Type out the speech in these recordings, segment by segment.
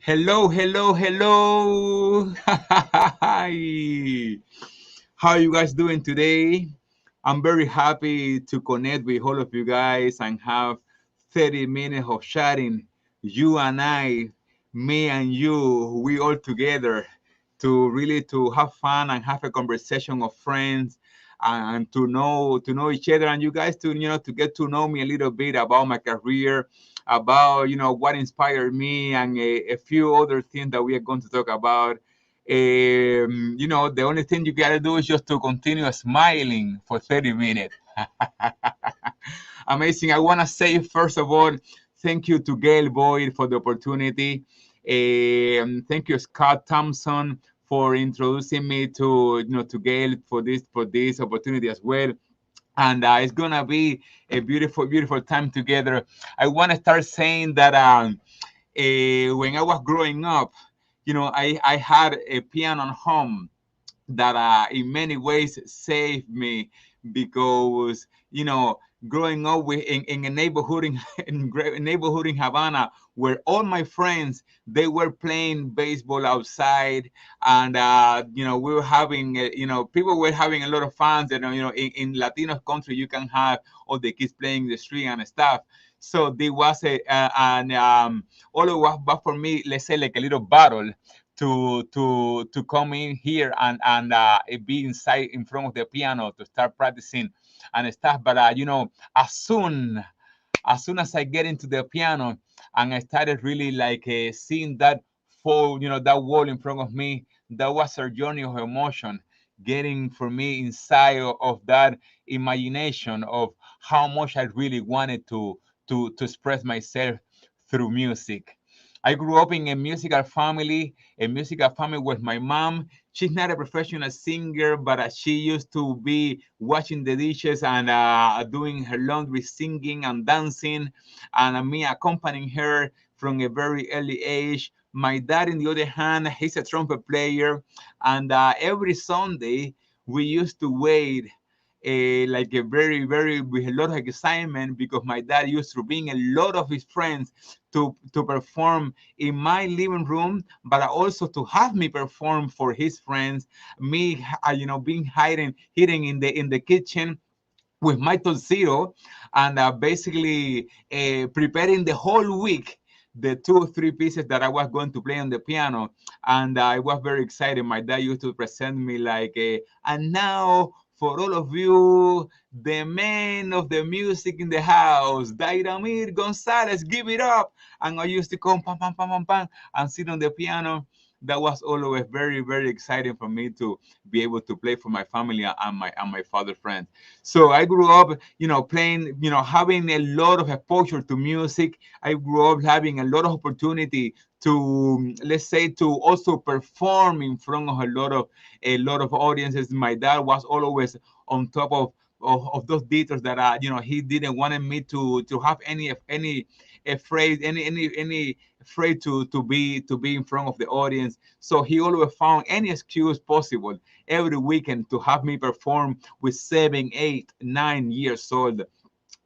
Hello, hello, hello. Hi. How are you guys doing today? I'm very happy to connect with all of you guys and have 30 minutes of chatting. You and I, me and you, we all together to really to have fun and have a conversation of friends and to know each other, and you guys to to get to know me a little bit about my career, about what inspired me, and a few other things that we are going to talk about. The only thing you gotta do is just to continue smiling for 30 minutes. Amazing. I want to say, first of all, thank you to Gail Boyd for the opportunity. Thank you, Scott Thompson, for introducing me to Gail for this opportunity as well. And it's gonna be a beautiful, beautiful time together. I want to start saying that when I was growing up, I had a piano at home that in many ways saved me because growing up in a neighborhood neighborhood in Havana where all my friends they were playing baseball outside, and we were having people were having a lot of fans, and in Latino country you can have all the kids playing the street and stuff. So there was an all it was, but for me, let's say, like a little battle to come in here and be inside in front of the piano to start practicing and stuff. But as soon as I get into the piano and I started really like seeing that that wall in front of me, that was a journey of emotion getting for me inside of that imagination of how much I really wanted to express myself through music. I grew up in a musical family with my mom. She's not a professional singer, but she used to be washing the dishes and doing her laundry, singing and dancing, and me accompanying her from a very early age. My dad, on the other hand, he's a trumpet player, and every Sunday we used to wait. Like a very, very with a lot of excitement because my dad used to bring a lot of his friends to perform in my living room, but also to have me perform for his friends. Me, being hiding in the kitchen with my tuxedo, and basically preparing the whole week the 2 or 3 pieces that I was going to play on the piano. And I was very excited. My dad used to present me like, and now for all of you, the man of the music in the house, Dayramir Gonzalez, give it up. And I used to come, pam, pam, pam, pam, pam, and sit on the piano. That was always very, very exciting for me to be able to play for my family and my father friends. So I grew up, playing, having a lot of exposure to music. I grew up having a lot of opportunity to, let's say, to also perform in front of a lot of audiences. My dad was always on top of those details that he didn't wanted me to have any afraid any afraid to be in front of the audience. So he always found any excuse possible every weekend to have me perform with 7, 8, 9 years old.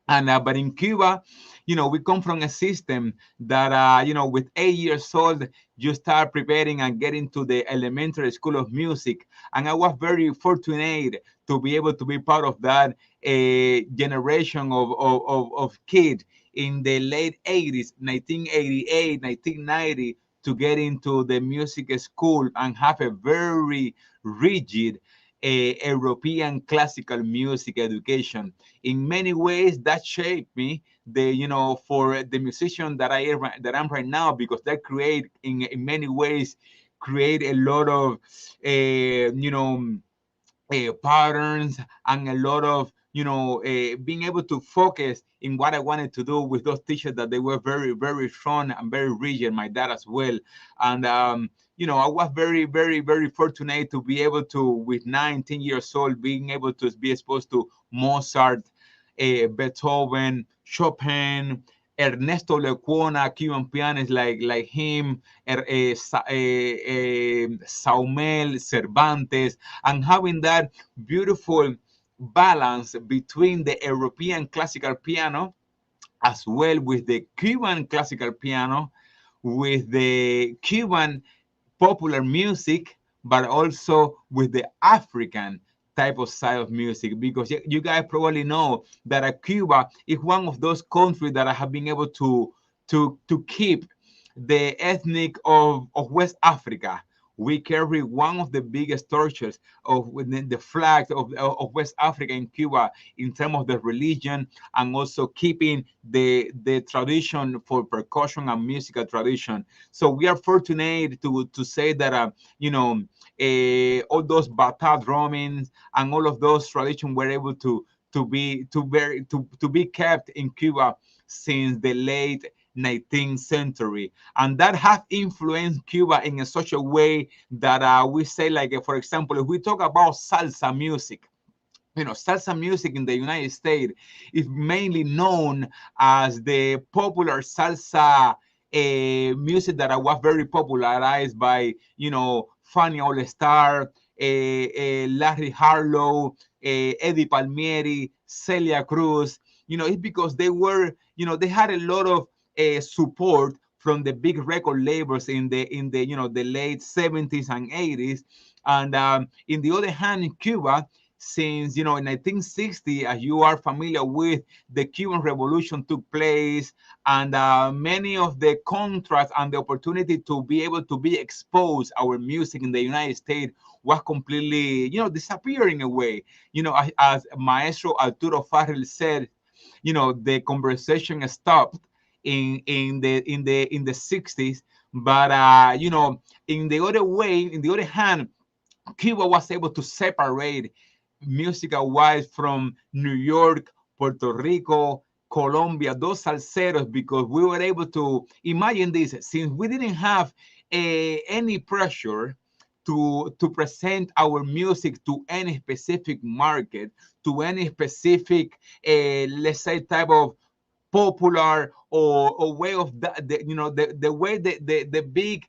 And but in Cuba, we come from a system that with 8 years old you start preparing and getting to the elementary school of music. And I was very fortunate to be able to be part of that generation of kids in the late 80s, 1988, 1990, to get into the music school and have a very rigid European classical music education. In many ways, that shaped me for the musician that I'm right now, because that create in many ways create a lot of patterns and a lot of being able to focus in what I wanted to do with those teachers that they were very, very strong and very rigid. My dad as well. And I was very, very, very fortunate to be able to, with 19 years old, being able to be exposed to Mozart, Beethoven, Chopin, Ernesto Lecuona, Cuban pianist like him, Saumel, Cervantes, and having that beautiful balance between the European classical piano as well with the Cuban classical piano with the Cuban popular music, but also with the African type of style of music, because you guys probably know that Cuba is one of those countries that have been able to keep the ethnic of West Africa. We carry one of the biggest torches of within the flag of West Africa in Cuba in terms of the religion, and also keeping the tradition for percussion and musical tradition. So we are fortunate to say that all those bata drumming and all of those traditions were able to be kept in Cuba since the late 19th century, and that has influenced Cuba in such a way that we say, like, for example, if we talk about salsa music, salsa music in the United States is mainly known as the popular salsa music that was very popularized by, Fanny All Star, Larry Harlow, Eddie Palmieri, Celia Cruz. It's because they had a lot of support from the big record labels in the late 70s and 80s. And in the other hand, in Cuba, since in 1960, as you are familiar with, the Cuban Revolution took place, and many of the contracts and the opportunity to be able to be exposed our music in the United States was completely disappearing away. As Maestro Arturo Farrell said, the conversation stopped in the 60s, but in the other way, in the other hand, Cuba was able to separate musical wise from New York, Puerto Rico, Colombia, those salseros, because we were able to imagine this, since we didn't have any pressure to present our music to any specific market, to any specific, let's say, type of popular or way of the way the big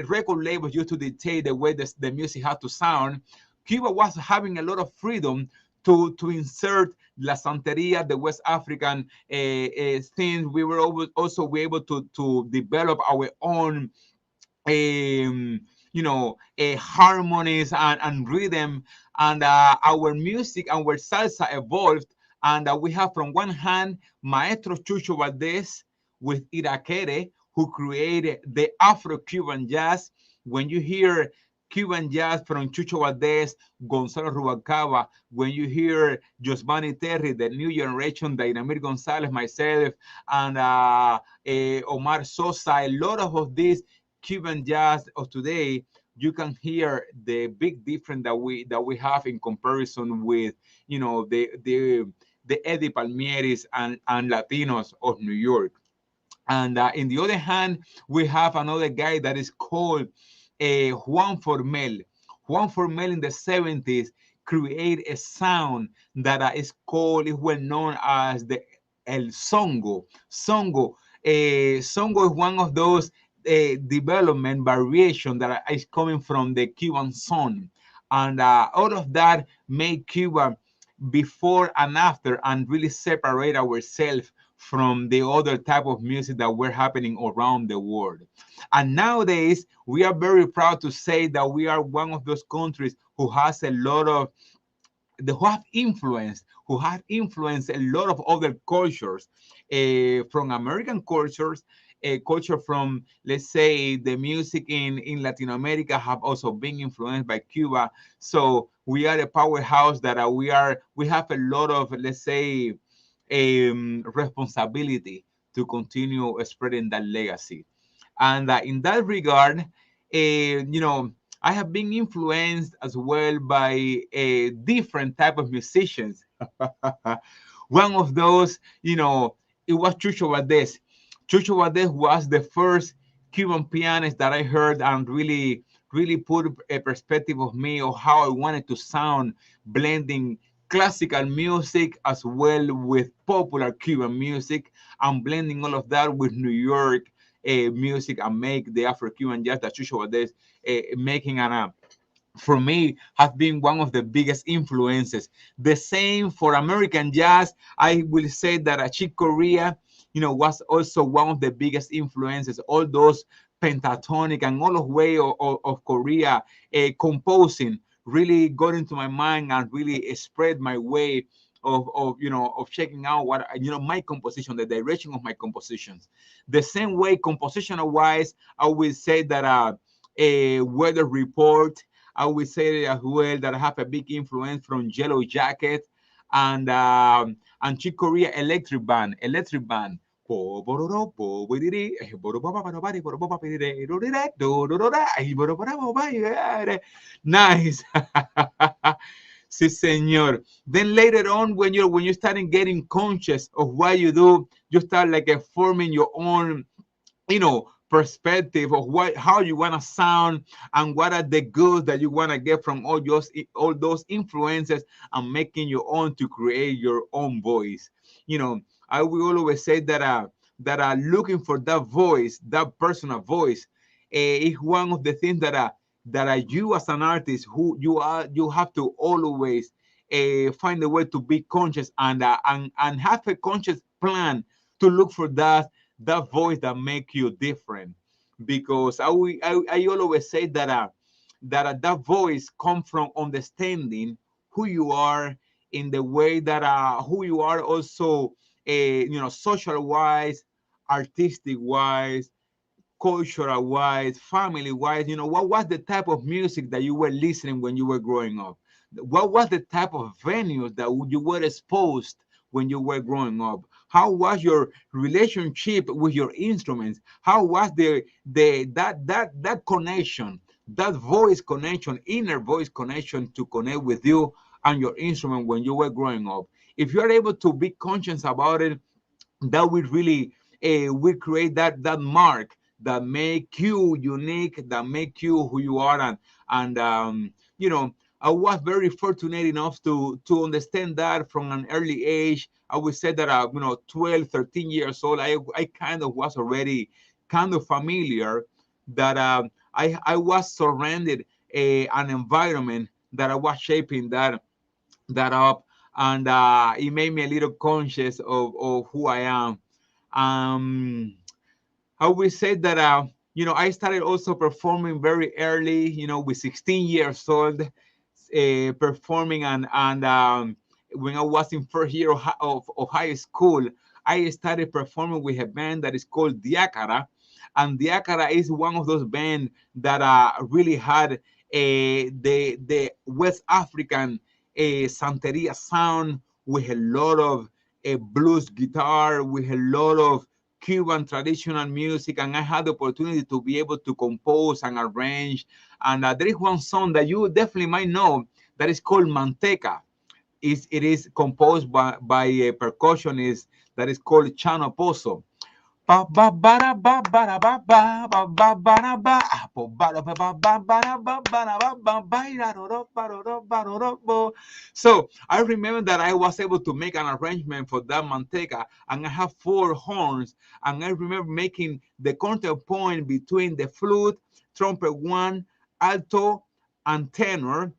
record labels used to dictate the way the music had to sound. Cuba was having a lot of freedom to insert La Santeria, the West African things. We were also able to develop our own harmonies and rhythm, and our music, our salsa evolved. And we have, from one hand, Maestro Chucho Valdez with Irakere, who created the Afro-Cuban jazz. When you hear Cuban jazz from Chucho Valdez, Gonzalo Rubalcaba, when you hear Josvani Terry, the new generation, Dayramir Gonzalez, myself, and Omar Sosa, a lot of these Cuban jazz of today, you can hear the big difference that we have in comparison with the Eddie Palmieris and Latinos of New York. And in the other hand, we have another guy that is called Juan Formel. Juan Formel in the 70s created a sound that is well known as the El Songo. Songo is one of those development variation that is coming from the Cuban son. And all of that made Cuba before and after, and really separate ourselves from the other type of music that were happening around the world. And nowadays, we are very proud to say that we are one of those countries who has a lot of who have influenced a lot of other cultures, from American cultures, a culture from, let's say, the music in Latin America have also been influenced by Cuba. So we are a powerhouse that we have a lot of, let's say, responsibility to continue spreading that legacy. And in that regard, I have been influenced as well by a different type of musicians. One of those, it was Chucho Valdez. Chucho Valdez was the first Cuban pianist that I heard, and really, really put a perspective of me of how I wanted to sound, blending classical music as well with popular Cuban music, and blending all of that with New York music, and make the Afro-Cuban jazz that Chucho Valdez making an for me has been one of the biggest influences. The same for American jazz. I will say that Chick Corea was also one of the biggest influences. All those pentatonic and all of way of Korea composing really got into my mind and really spread my way of checking out what my composition, the direction of my compositions. The same way, compositional wise, I will say that a weather report. I will say as well that I have a big influence from Yellow Jacket and Chick Corea Electric Band. Nice. Sí, señor. Then later on, when you starting getting conscious of what you do, you start like forming your own perspective of how you want to sound and what are the goods that you want to get from all those influences and making your own to create your own voice. I will always say that looking for that voice, that personal voice, is one of the things that you as an artist who you have to always find a way to be conscious and have a conscious plan to look for that voice that make you different. Because I always say that voice comes from understanding who you are in the way that who you are also social wise, artistic wise, cultural wise, family wise. What was the type of music that you were listening when you were growing up? What was the type of venues that you were exposed when you were growing up? How was your relationship with your instruments? How was that connection, that voice connection, inner voice connection to connect with you and your instrument when you were growing up? If you are able to be conscious about it, that will really will create that mark that make you unique, that make you who you are. And I was very fortunate enough to understand that from an early age. I would say that 12, 13 years old, I kind of was already kind of familiar that I was surrounded an environment that I was shaping that up, and it made me a little conscious of who I am. um I will say that I started also performing very early, with 16 years old, performing, and when I was in first year of high school, I started performing with a band that is called Diakara. And Diakara is one of those bands that really had the West African Santeria sound, with a lot of blues guitar, with a lot of Cuban traditional music, and I had the opportunity to be able to compose and arrange. And there is one song that you definitely might know that is called Manteca. It is composed by a percussionist that is called Chano Pozo. Ba ba ba da ba ba da ba ba ba ba ba da ba bo ba da ba ba ba ba da ba ba da ba ba ba da do do ba do do ba do do bo. So I remember that I was able to make an arrangement for that manteca, and I have four horns, and I remember making the counterpoint between the flute, trumpet one, alto, and tenor,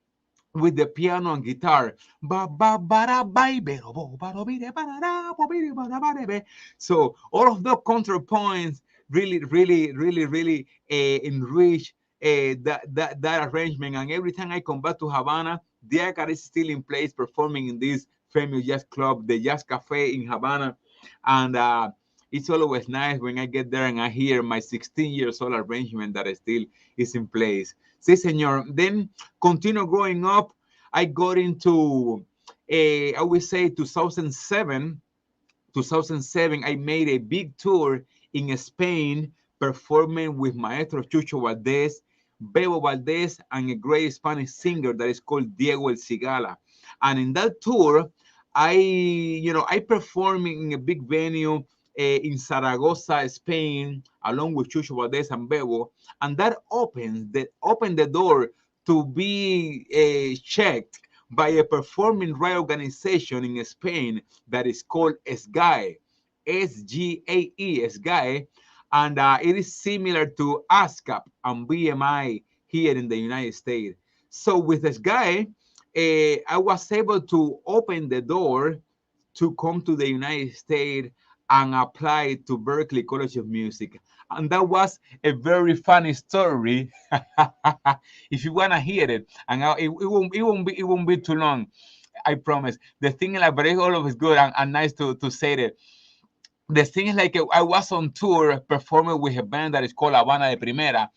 with the piano and guitar. Ba ba ba da ba be do bo ba do bi de ba da da bo bi de ba da ba de be. So all of the counterpoints really enrich that arrangement. And every time I come back to Havana, Diacar is still in place performing in this famous jazz club, the Jazz Cafe in Havana. And it's always nice when I get there and I hear my 16 years old arrangement that still is in place. Sí, señor. Then continue growing up. I got into, I would say 2007, I made a big tour in Spain, performing with Maestro Chucho Valdés, Bebo Valdés, and a great Spanish singer that is called Diego El Cigala. And in that tour, I performed in a big venue in Zaragoza, Spain, along with Chucho Valdés and Bebo, and that opened the door to be checked by a performing right organization in Spain that is called SGAE, SGAE, SGAE, and it is similar to ASCAP and BMI here in the United States. So with SGAE, I was able to open the door to come to the United States and applied to Berkeley College of Music. And that was a very funny story. If you wanna hear it, and it won't be too long. I promise. The thing is like, but it's always good and nice to say that. The thing is like I was on tour performing with a band that is called Habana de Primera,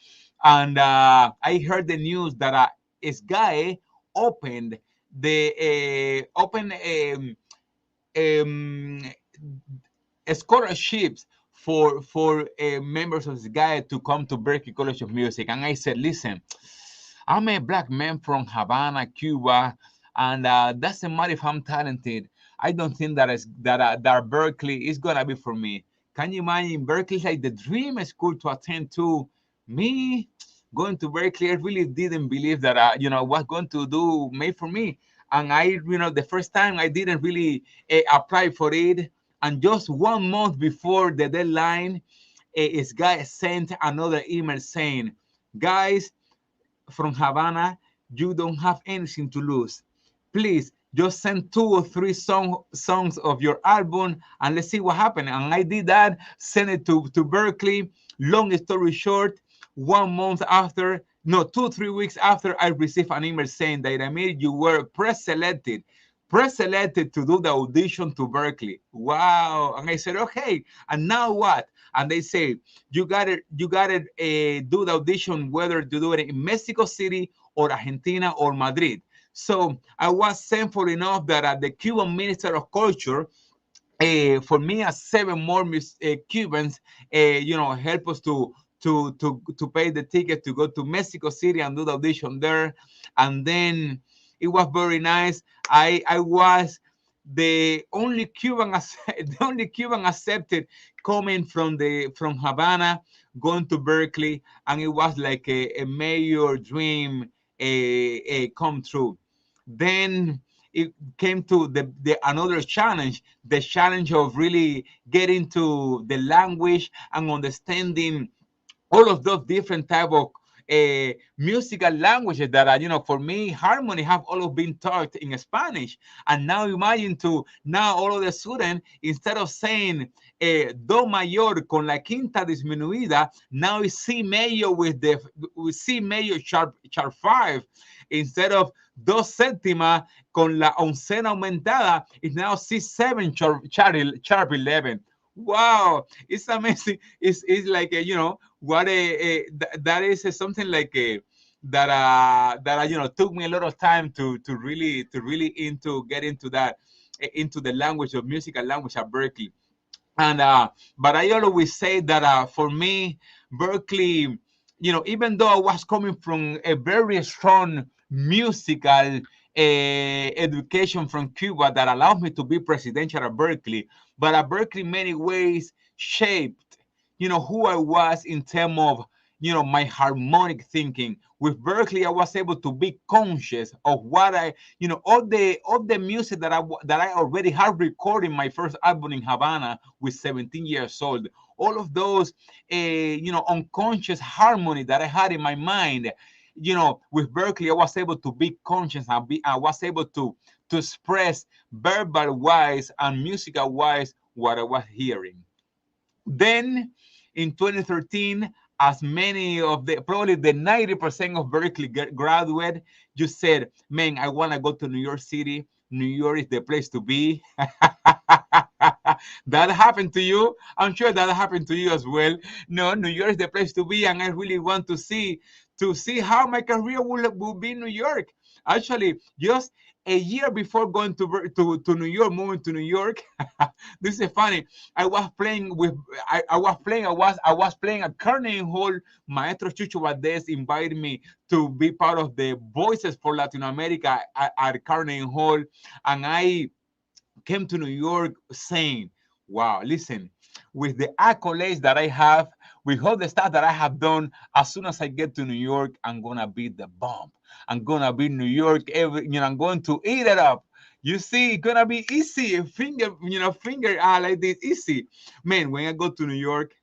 and I heard the news that this guy opened the um, scholarships for members of this guy to come to Berkeley College of Music. And I said, listen, I'm a black man from Havana, Cuba, and doesn't matter if I'm talented. I don't think that Berkeley is gonna be for me. Can you imagine? Berkeley is like the dream school to attend to. Me going to Berkeley, I really didn't believe that was going to do made for me. And the first time I didn't really apply for it. And just 1 month before the deadline, this guy sent another email saying, guys, from Havana, you don't have anything to lose. Please just send 2 or 3 songs of your album and let's see what happens. And I did that, sent it to Berkeley. Long story short, 1 month after, no, 2, 3 weeks after, I received an email saying, Dayramir, you were pre-selected to do the audition to Berkeley. Wow. And I said, okay, and now what? And they say, you got to do the audition, whether to do it in Mexico City or Argentina or Madrid. So I was thankful enough that the Cuban Minister of Culture, for me as 7 more Cubans, help us to pay the ticket to go to Mexico City and do the audition there. And then it was very nice. I was the only the only Cuban accepted coming from Havana, going to Berkeley, and it was like a major dream come true. Then it came to the another challenge, the challenge of really getting to the language and understanding all of those different type of musical languages that are, for me, harmony have always been taught in Spanish. And now imagine to now all of a sudden, instead of saying do mayor con la quinta disminuida, now it's C major with C major sharp 5. Instead of do séptima con la oncena aumentada, it's now C7 sharp 11. Wow, it's amazing. It's like what that is something like that took me a lot of time to really get into that, into the language of musical language at Berkeley. And but I always say that for me, Berkeley, even though I was coming from a very strong musical education from Cuba that allowed me to be presidential at Berkeley, but at Berkeley, in many ways shaped, who I was in terms of, my harmonic thinking. With Berkeley, I was able to be conscious of what all the music that I already had recorded my first album in Havana with 17 years old. All of those, unconscious harmony that I had in my mind. With Berkeley, I was able to be conscious and I was able to express verbal wise and musical wise what I was hearing. Then in 2013, as many of probably the 90% of Berkeley graduate, you said, man, I want to go to New York City. New York is the place to be. That happened to you. I'm sure that happened to you as well. No, New York is the place to be, and I really want to see how my career will be in New York. Actually, just a year before going to New York, moving to New York, this is funny. I was playing at Carnegie Hall. Maestro Chucho Valdez invited me to be part of the Voices for Latin America at Carnegie Hall, and I came to New York saying, wow, listen, with the accolades that I have, with all the stuff that I have done, as soon as I get to New York, I'm gonna be the bomb. I'm gonna be New York I'm going to eat it up. You see, it's gonna be easy. Finger like this, easy. Man, when I go to New York,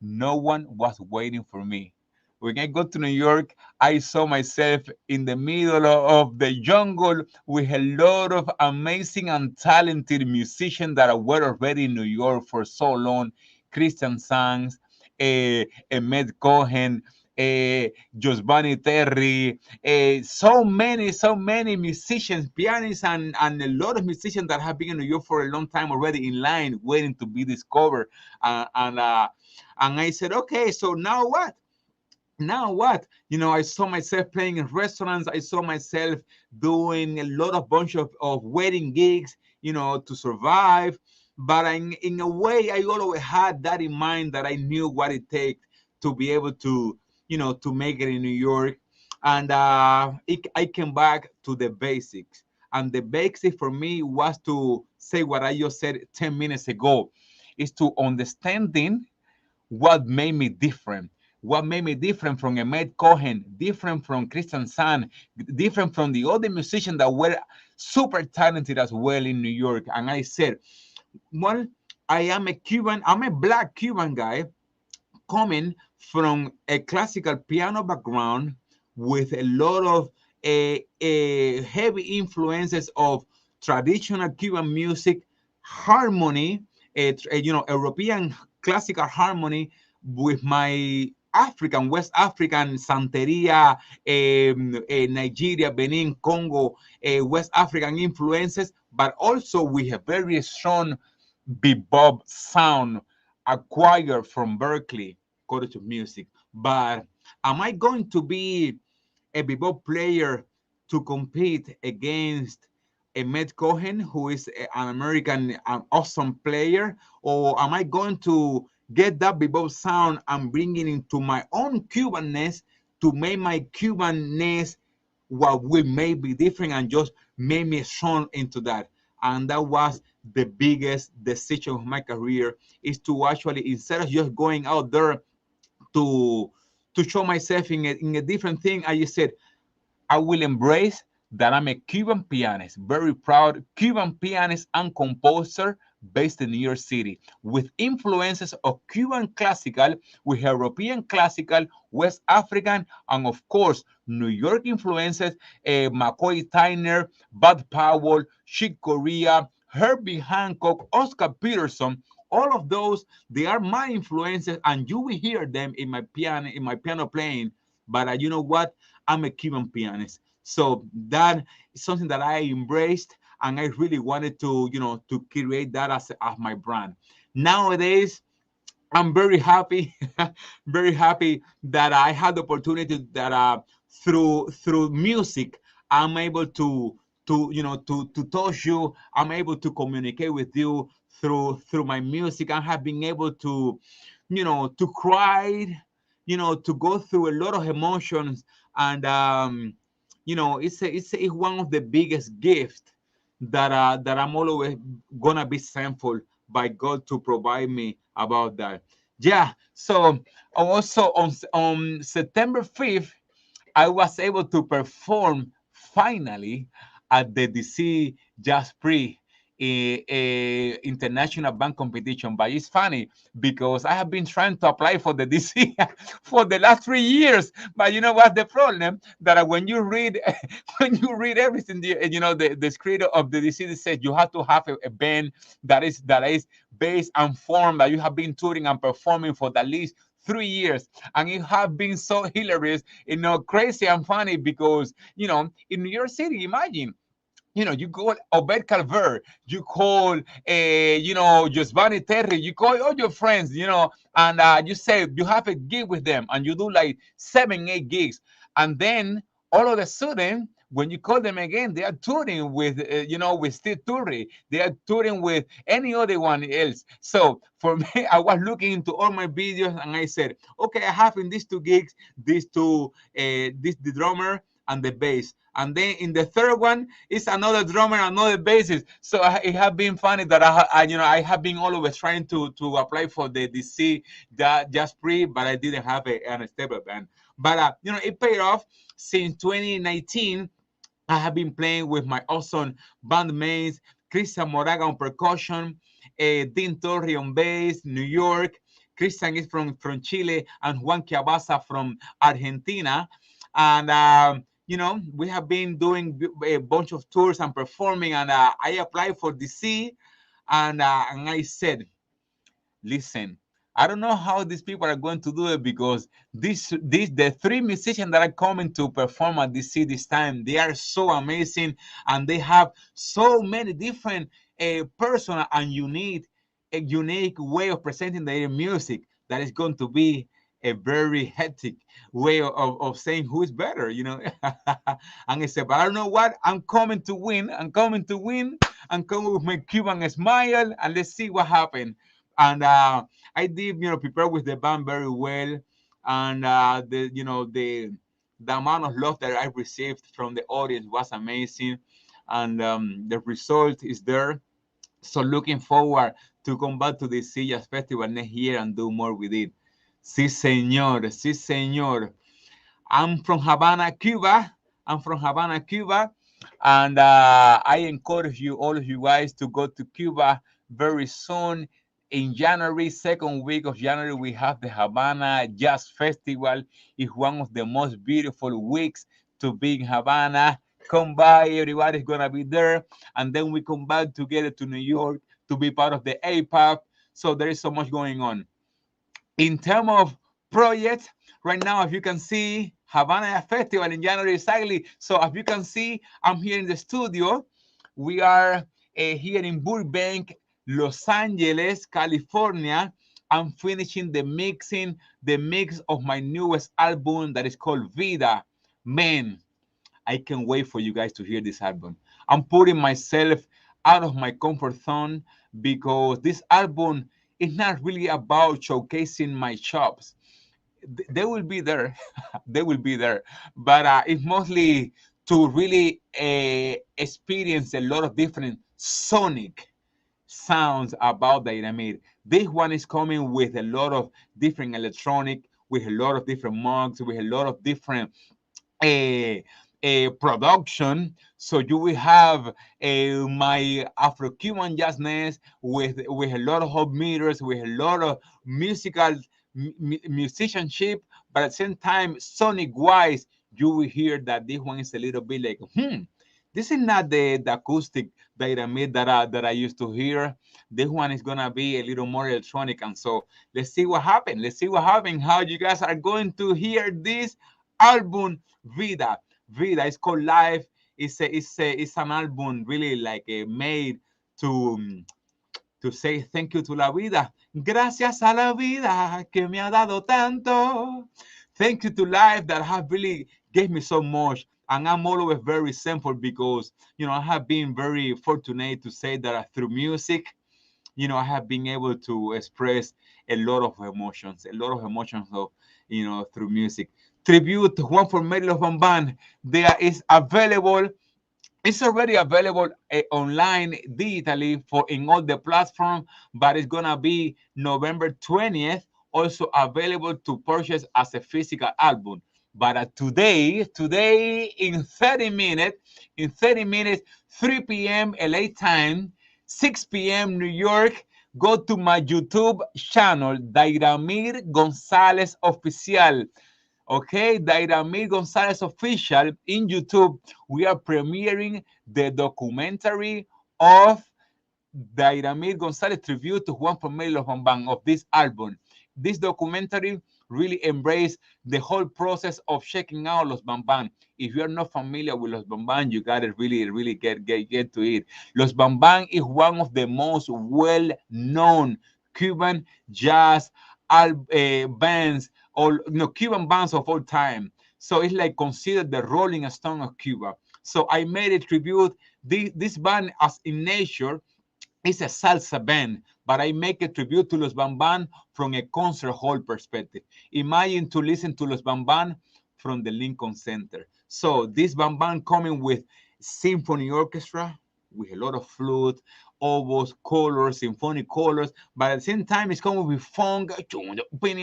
no one was waiting for me. When I go to New York, I saw myself in the middle of the jungle with a lot of amazing and talented musicians that were already in New York for so long. Christian Sands, Ahmed Cohen, Giovanni Terry, so many musicians, pianists, and a lot of musicians that have been in New York for a long time already in line, waiting to be discovered. And I said, okay, so now what? Now what? I saw myself playing in restaurants. I saw myself doing a lot of bunch of wedding gigs, to survive. But in a way, I always had that in mind, that I knew what it takes to be able to, to make it in New York. And I came back to the basics. And the basic for me was to say what I just said 10 minutes ago, is to understanding what made me different. What made me different from Ahmed Cohen, different from Christian Sand, different from the other musicians that were super talented as well in New York. And I said, well, I am a Cuban, I'm a black Cuban guy coming from a classical piano background with a lot of heavy influences of traditional Cuban music, harmony, European classical harmony with my African, West African, Santeria, Nigeria, Benin, Congo, West African influences, but also with a very strong bebop sound acquired from Berkeley College of Music. But am I going to be a bebop player to compete against Ahmed Cohen, who is an American, an awesome player? Or am I going to get that bebop sound and bring it into my own Cubanness to make my Cubanness what will may be different and just make me strong into that? And that was the biggest decision of my career, is to actually, instead of just going out there to show myself in a different thing, I just said, I will embrace that I'm a Cuban pianist, very proud Cuban pianist and composer based in New York City, with influences of Cuban classical, with European classical, West African, and of course, New York influences, McCoy Tyner, Bud Powell, Chick Corea, Herbie Hancock, Oscar Peterson. All of those, they are my influences, and you will hear them in my piano playing. But you know what? I'm a Cuban pianist. So that is something that I embraced, and I really wanted to, to create that as my brand. Nowadays, I'm very happy, very happy that I had the opportunity that through music, I'm able to touch you. I'm able to communicate with you through my music. I have been able to, to cry, to go through a lot of emotions, and it's one of the biggest gifts that I'm always gonna be thankful by God to provide me about that. Yeah. So also on September 5th, I was able to perform finally at the DC Jazz Prix, a international band competition. But it's funny because I have been trying to apply for the DC for the last 3 years. But you know what's the problem? That when you read when you read everything, the script of the DC, says you have to have a band that is based and formed, that you have been touring and performing for at least 3 years. And it have been so hilarious, crazy and funny, because in New York City, imagine, you call Obed Calvert, you call, Giovanni Terry, you call all your friends, and you say you have a gig with them, and you do like 7, 8 gigs, and then all of a sudden, when you call them again, they are touring with, with Steve Turri. They are touring with any other one else. So for me, I was looking into all my videos, and I said, okay, I have in these 2 gigs, the drummer and the bass. And then in the third one, it's another drummer, another bassist. So it has been funny that I have been always trying to apply for the DC Jazz Prix, but I didn't have an stable band. But it paid off. Since 2019, I have been playing with my awesome bandmates, Christian Moraga on percussion, Dean Torre on bass, New York, Christian is from Chile, and Juan Chiabasa from Argentina. And we have been doing a bunch of tours and performing, and I applied for DC, and I said, listen, I don't know how these people are going to do it, because the three musicians that are coming to perform at DC this time, they are so amazing, and they have so many different personal and unique way of presenting their music, that is going to be a very hectic way of saying who is better, And I said, but I don't know what, I'm coming to win. I'm coming with my Cuban smile, and let's see what happens. And I did, prepare with the band very well, and the amount of love that I received from the audience was amazing, and the result is there. So looking forward to come back to the Sillas Festival next year and do more with it. Sí, señor. Sí, señor. I'm from Havana, Cuba. And I encourage you, all of you guys, to go to Cuba very soon. In January, second week of January, we have the Havana Jazz Festival. It's one of the most beautiful weeks to be in Havana. Come by, everybody's gonna be there. And then we come back together to New York to be part of the APAP. So there is so much going on. In terms of projects, right now, as you can see, Havana Festival in January exactly. So as you can see, I'm here in the studio. We are here in Burbank, Los Angeles, California. I'm finishing the mix of my newest album that is called Vida. Man, I can't wait for you guys to hear this album. I'm putting myself out of my comfort zone, because this album is not really about showcasing my chops. They will be there, they will be there, but it's mostly to really experience a lot of different sonic sounds about Dayramir. This one is coming with a lot of different electronic, with a lot of different mugs, with a lot of different a production. So you will have my Afro-Cuban jazzness with a lot of hot meters, with a lot of musical musicianship, but at the same time, sonic wise, you will hear that this one is a little bit like, this is not the acoustic Dayramir that I used to hear. This one is gonna be a little more electronic, and so let's see what happens. Let's see what happens. How you guys are going to hear this album, Vida. Vida is called Live. It's an album really like made to say thank you to la vida. Gracias a la vida que me ha dado tanto. Thank you to life that have really gave me so much. And I'm always very thankful, because I have been very fortunate to say that through music, I have been able to express a lot of emotions, of, through music. Tribute to Juan Formello Bamban. There is available. It's already available online digitally for in all the platforms, but it's gonna be November 20th, also available to purchase as a physical album. But today in 30 minutes, 3 p.m. LA time, 6 p.m. New York, go to my YouTube channel, Dayramir Gonzalez Oficial. Okay, Dayramir Gonzalez Official in YouTube. We are premiering the documentary of Dayramir Gonzalez tribute to Juan Formello Bambam of this album. This documentary really embraced the whole process of checking out Los Bambam. If you're not familiar with Los Bambam, you gotta really get to it. Los Bambam is one of the most well-known Cuban jazz bands, or Cuban bands of all time. So it's like considered the Rolling Stone of Cuba. So I made a tribute. This band, as in nature, is a salsa band, but I make a tribute to Los Bambam from a concert hall perspective. Imagine to listen to Los Bambam from the Lincoln Center. So this Bambam coming with symphony orchestra, with a lot of flute, oboes, colors, symphonic colors, but at the same time it's coming with funk, with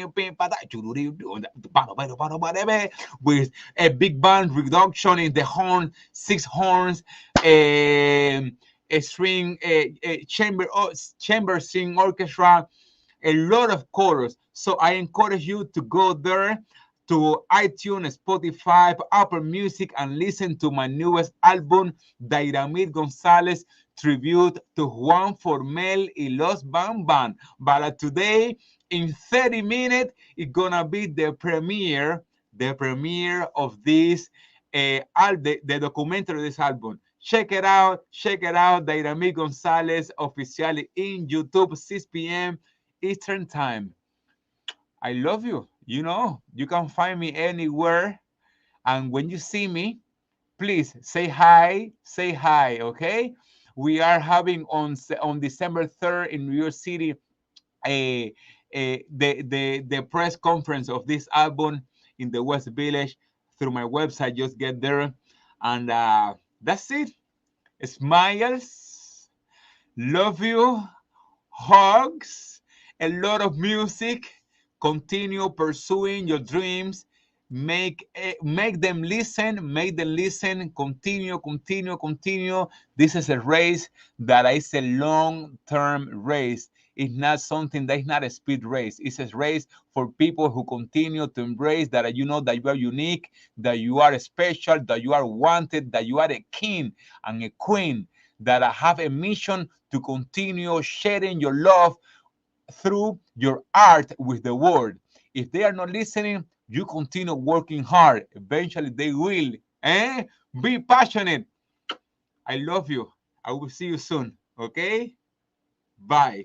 a big band reduction in the horn, 6 horns, a string, a chamber string orchestra, a lot of colors. So I encourage you to go there to iTunes, Spotify, Apple Music, and listen to my newest album, Dayramir Gonzalez, tribute to Juan Formel y Los Bam. But today, in 30 minutes, it's gonna be the premiere of this, the documentary of this album. Check it out, Dayramir Gonzalez officially in YouTube, 6 p.m. Eastern Time. I love you. You can find me anywhere. And when you see me, please say hi, okay? We are having on December 3rd in New York City the press conference of this album in the West Village through my website. Just get there. And that's it. Smiles. Love you. Hugs, a lot of music. Continue pursuing your dreams. Make them listen. Make them listen. Continue. This is a race that is a long-term race. It's not something that is not a speed race. It's a race for people who continue to embrace that you know that you are unique, that you are special, that you are wanted, that you are a king and a queen, that have a mission to continue sharing your love through your art with the world. If they are not listening, you continue working hard. Eventually they will. Be passionate. I love you. I will see you soon. Okay? Bye.